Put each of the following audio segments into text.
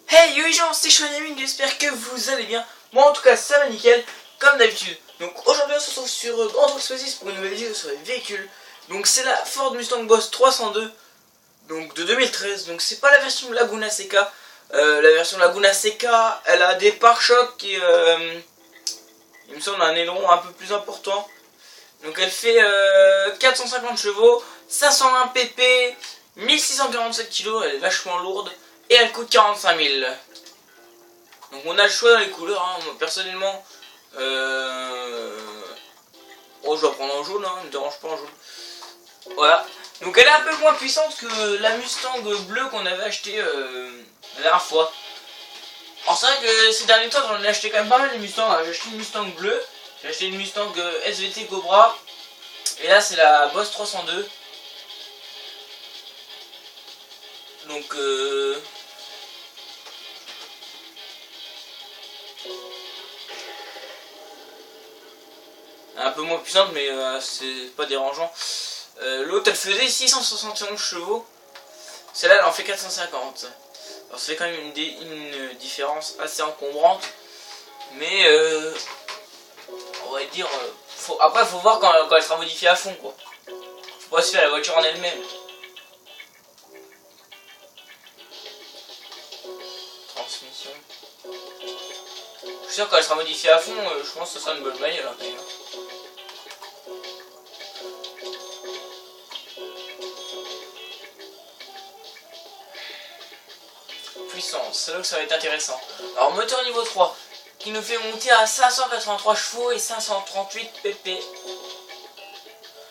Hey yo les gens, c'est Chouanaming, j'espère que vous allez bien. Moi en tout cas ça va nickel, comme d'habitude. Donc aujourd'hui on se retrouve sur Grand Truck Spaces pour une nouvelle vidéo sur les véhicules. Donc c'est la Ford Mustang Boss 302, donc de 2013. Donc c'est pas la version Laguna Seca. La version Laguna Seca, elle a des pare-chocs et il me semble un aileron un peu plus important. Donc elle fait 450 chevaux, 520 pp, 1647 kg, elle est vachement lourde. Et elle coûte 45 000. Donc on a le choix dans les couleurs. Hein. Moi personnellement, oh, je vais prendre en jaune. Hein. Ne me dérange pas en jaune. Voilà. Donc elle est un peu moins puissante que la Mustang bleue qu'on avait acheté la dernière fois. Alors c'est vrai que ces derniers temps j'en ai acheté quand même pas mal de Mustangs. J'ai acheté une Mustang bleue, j'ai acheté une Mustang SVT Cobra. Et là c'est la Boss 302. Donc un peu moins puissante, mais c'est pas dérangeant. L'autre elle faisait 671 chevaux, celle-là elle en fait 450. Alors ça fait quand même une différence assez encombrante, mais on va dire, après faut voir quand elle sera modifiée à fond quoi. Faut pas se faire la voiture en elle-même. Transmission. Je suis sûr quand elle sera modifiée à fond, je pense que ce sera une bonne bagnole hein, d'ailleurs. Puissance, c'est là que ça va être intéressant. Alors moteur niveau 3 qui nous fait monter à 583 chevaux et 538 pp.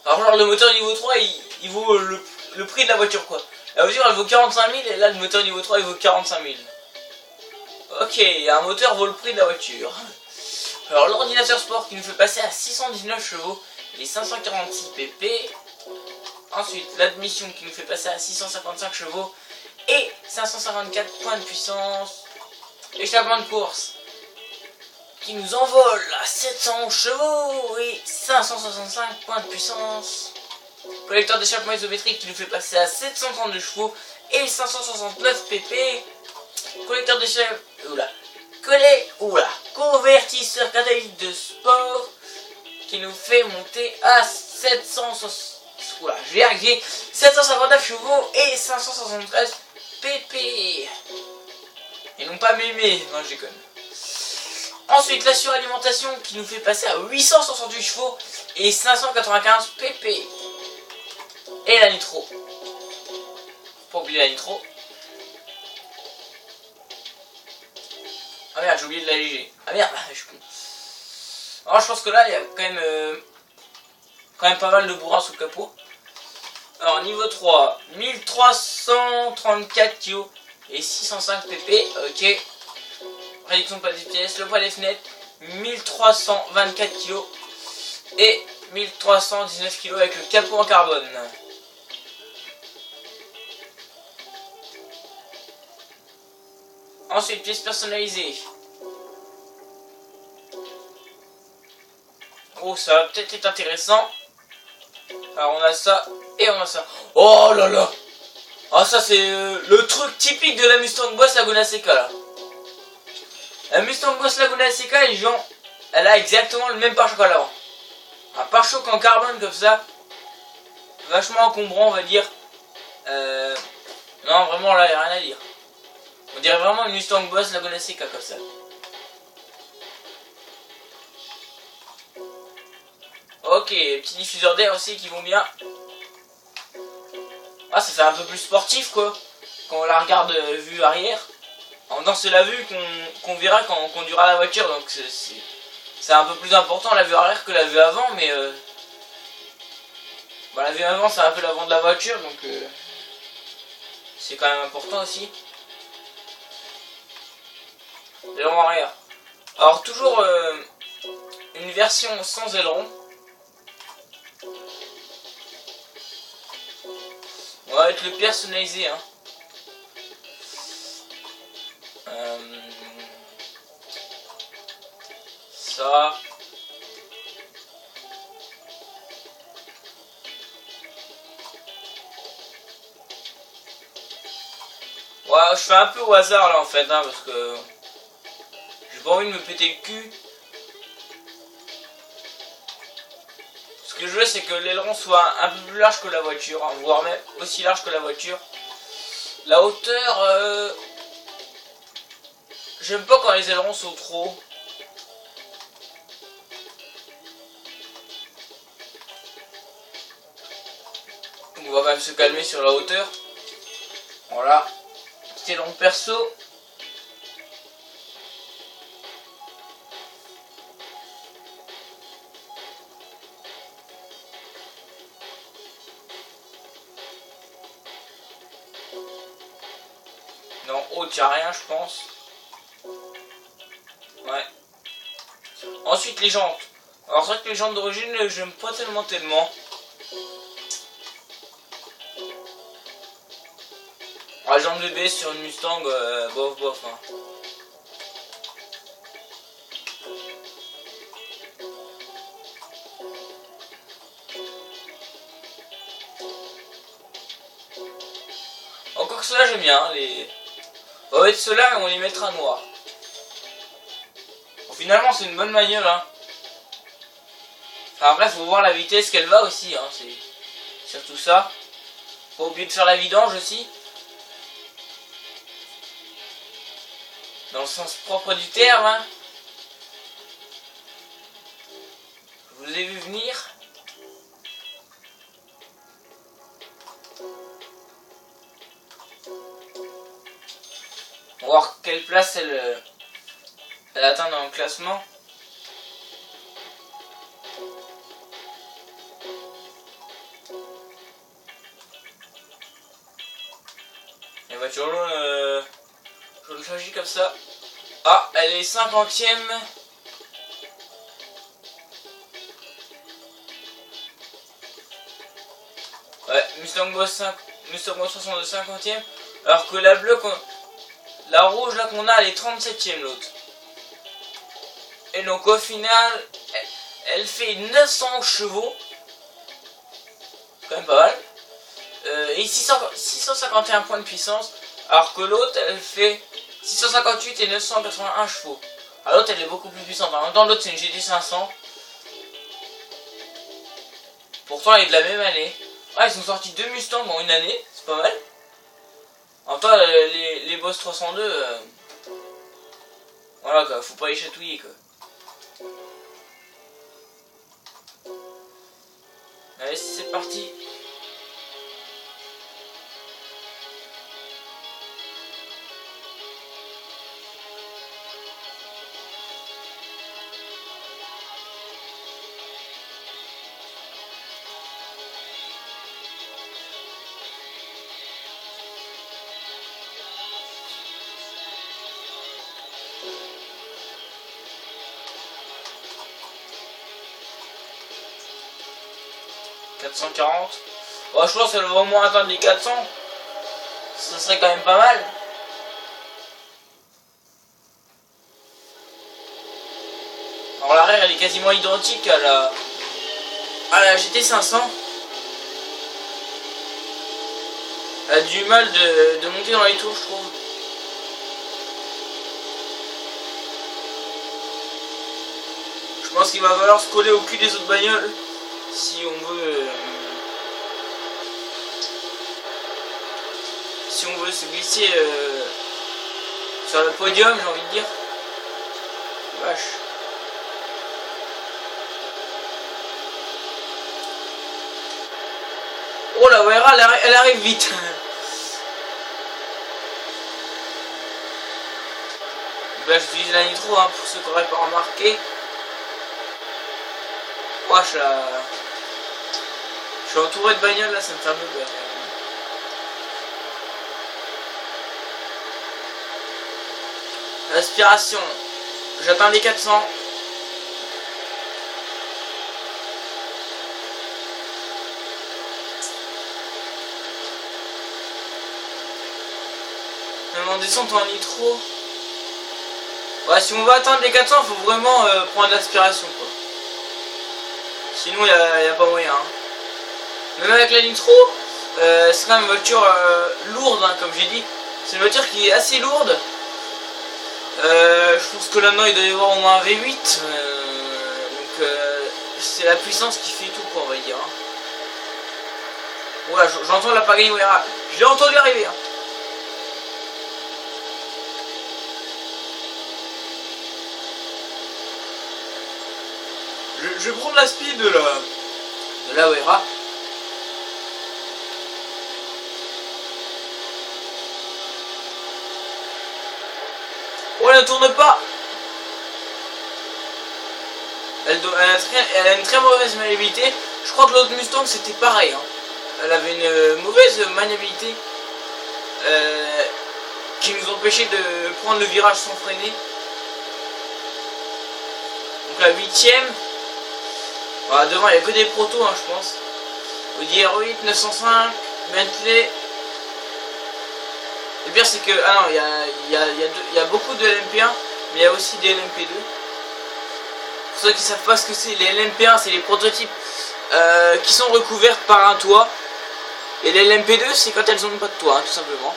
Alors genre le moteur niveau 3 il vaut le prix de la voiture quoi. La voiture elle vaut 45 000 et là le moteur niveau 3 il vaut 45 000. Ok, un moteur vaut le prix de la voiture. Alors l'ordinateur sport qui nous fait passer à 619 chevaux et 546 pp. Ensuite l'admission qui nous fait passer à 655 chevaux et 554 points de puissance. Échappement de course qui nous envole à 700 chevaux et 565 points de puissance. Collecteur d'échappement isométrique qui nous fait passer à 732 chevaux et 569 pp. Collecteur d'échappement... Convertisseur catalytique de sport qui nous fait monter à 759 chevaux et 573 pp. Et non pas mémé, non je déconne. Ensuite la suralimentation qui nous fait passer à 868 chevaux et 595 pp. Et la nitro. Faut pas oublier la nitro. Ah merde, j'ai oublié de l'alléger. Ah merde, je suis con. Alors je pense que là il y a quand même pas mal de bourrin sous le capot. Alors niveau 3, 1334 kg et 605 pp. Ok. Réduction de pas des pièces, le poids des fenêtres, 1324 kg et 1319 kg avec le capot en carbone. Ensuite, pièces personnalisées. Oh, ça va peut-être être intéressant. Alors, on a ça et on a ça. Oh là là! Ah, ça, c'est le truc typique de la Mustang Boss Laguna Seca là. La Mustang Boss Laguna Seca, les gens, elle a exactement le même pare-choc à l'avant. Un pare-choc en carbone comme ça. Vachement encombrant, on va dire. Non, vraiment, là, il n'y a rien à dire. On dirait vraiment une Mustang Boss Laguna Seca comme ça. Ok, petit diffuseur d'air aussi qui vont bien. Ah, ça fait un peu plus sportif quoi. Quand on la regarde vue arrière. En même temps, c'est la vue qu'on verra quand on conduira la voiture. Donc c'est un peu plus important la vue arrière que la vue avant. Mais bah, la vue avant c'est un peu l'avant de la voiture. Donc c'est quand même important aussi. L'aileron arrière. Alors toujours une version sans aileron. On va être le personnalisé hein. Ça. Ouais, Ouais, je fais un peu au hasard là en fait, hein, parce que j'ai pas envie de me péter le cul. Ce que je veux, c'est que l'aileron soit un peu plus large que la voiture, hein, voire même aussi large que la voiture. La hauteur, j'aime pas quand les ailerons sont trop hauts. Donc on va quand même se calmer sur la hauteur. Voilà. Petit aileron perso. Non, haut, il n'y a rien, je pense. Ouais. Ensuite, les jantes. Alors, c'est vrai que les jantes d'origine, j'aime pas tellement. La jambe de baisse sur une Mustang, bof, hein. Encore que cela, j'aime bien, les... On va mettre cela et on les mettra noirs. Bon, finalement, c'est une bonne bagnole, hein. Enfin, bref, faut voir la vitesse qu'elle va aussi, hein. C'est surtout ça. Faut oublier de faire la vidange aussi. Dans le sens propre du terme, hein. Je vous ai vu venir. On va voir quelle place elle atteint dans le classement. La voiture jaune, jaune flashy comme ça. Ah, elle est 50e. Ouais, Mustang Boss 62 50e. Alors que la bleue, la rouge là qu'on a, elle est 37e l'autre. Et donc au final, elle fait 900 chevaux. C'est quand même pas mal. Et 651 points de puissance. Alors que l'autre, elle fait 658 et 981 chevaux. Alors l'autre, elle est beaucoup plus puissante. En même temps, l'autre, c'est une GT 500. Pourtant, elle est de la même année. Ah, ils sont sortis 2 Mustangs en une année. C'est pas mal. En même temps, les Boss 302, voilà quoi, faut pas les chatouiller quoi. Allez, c'est parti. « 440. Bon, je pense qu'elle va au moins atteindre les 400. Ça serait quand même pas mal. Alors l'arrière, elle est quasiment identique à la GT 500. Elle a du mal de monter dans les tours, je trouve. Je pense qu'il va falloir se coller au cul des autres bagnoles si on veut se glisser sur le podium, j'ai envie de dire. Vache. Oh la Wera, elle arrive vite. Là j'utilise la nitro, hein, pour ceux qui n'auraient pas remarqué. Wesh là. Je suis entouré de bagnoles là, ça me fait un peu peur. Aspiration. J'atteins les 400. Même en descente en nitro. Ouais, si on veut atteindre les 400, il faut vraiment prendre l'aspiration quoi. Sinon, il n'y a pas moyen. Hein. Même avec la nitro, c'est quand même une voiture lourde, hein, comme j'ai dit. C'est une voiture qui est assez lourde. Je pense que là-dedans il doit y avoir au moins un V8. Donc c'est la puissance qui fait tout, quoi, on va dire. Hein. Voilà, j'entends la Pagani Huayra. Je l'ai entendu arriver. Hein. Je vais prendre la speed de la Huayra. Oh, elle ne tourne pas. Elle a une très mauvaise maniabilité. Je crois que l'autre Mustang c'était pareil. Hein. Elle avait une mauvaise maniabilité qui nous empêchait de prendre le virage sans freiner. Donc la 8ème. Voilà, devant il n'y a que des protos, hein, je pense. Audi R8, 905, Bentley. Le pire c'est que, ah non, il y a beaucoup de LMP1, mais il y a aussi des LMP2. Pour ceux qui ne savent pas ce que c'est, les LMP1 c'est les prototypes qui sont recouvertes par un toit. Et les LMP2 c'est quand elles n'ont pas de toit, hein, tout simplement.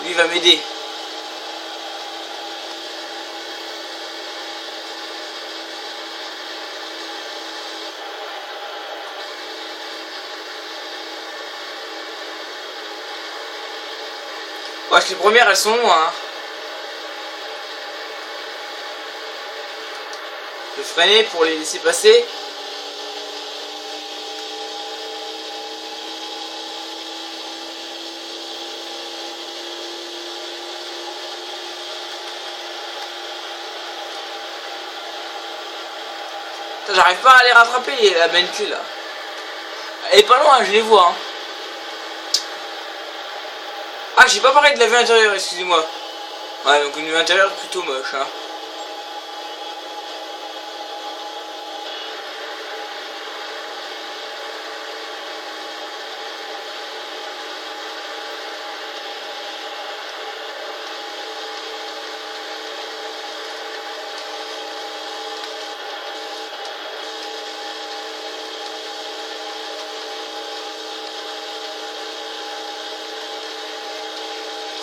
Lui va m'aider. Ouais, les premières elles sont loin. Hein. Je vais freiner pour les laisser passer. J'arrive pas à les rattraper, la Bentley là. Elle est pas loin, je les vois. Hein. Ah, j'ai pas parlé de la vue intérieure, excusez-moi. Ouais, donc une vue intérieure plutôt moche. Hein.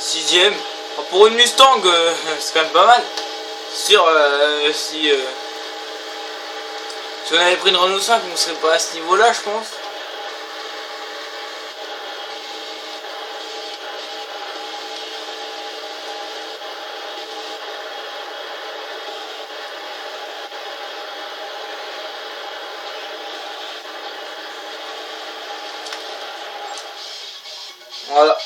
Sixième. Pour une Mustang, c'est quand même pas mal. Sûr, si on avait pris une Renault 5, on serait pas à ce niveau-là, je pense. Voilà.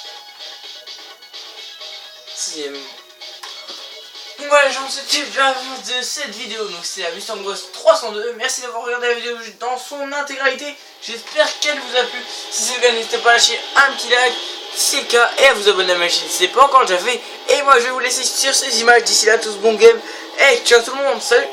Sixième. Donc voilà les gens, c'était la fin de cette vidéo. Donc c'est la Mustang Boss 302. Merci d'avoir regardé la vidéo dans son intégralité. J'espère qu'elle vous a plu. Si c'est le cas, n'hésitez pas à lâcher un petit like si c'est le cas et à vous abonner à ma chaîne si c'est pas encore déjà fait. Et moi je vais vous laisser sur ces images. D'ici là, tous bon game. Et ciao tout le monde, salut.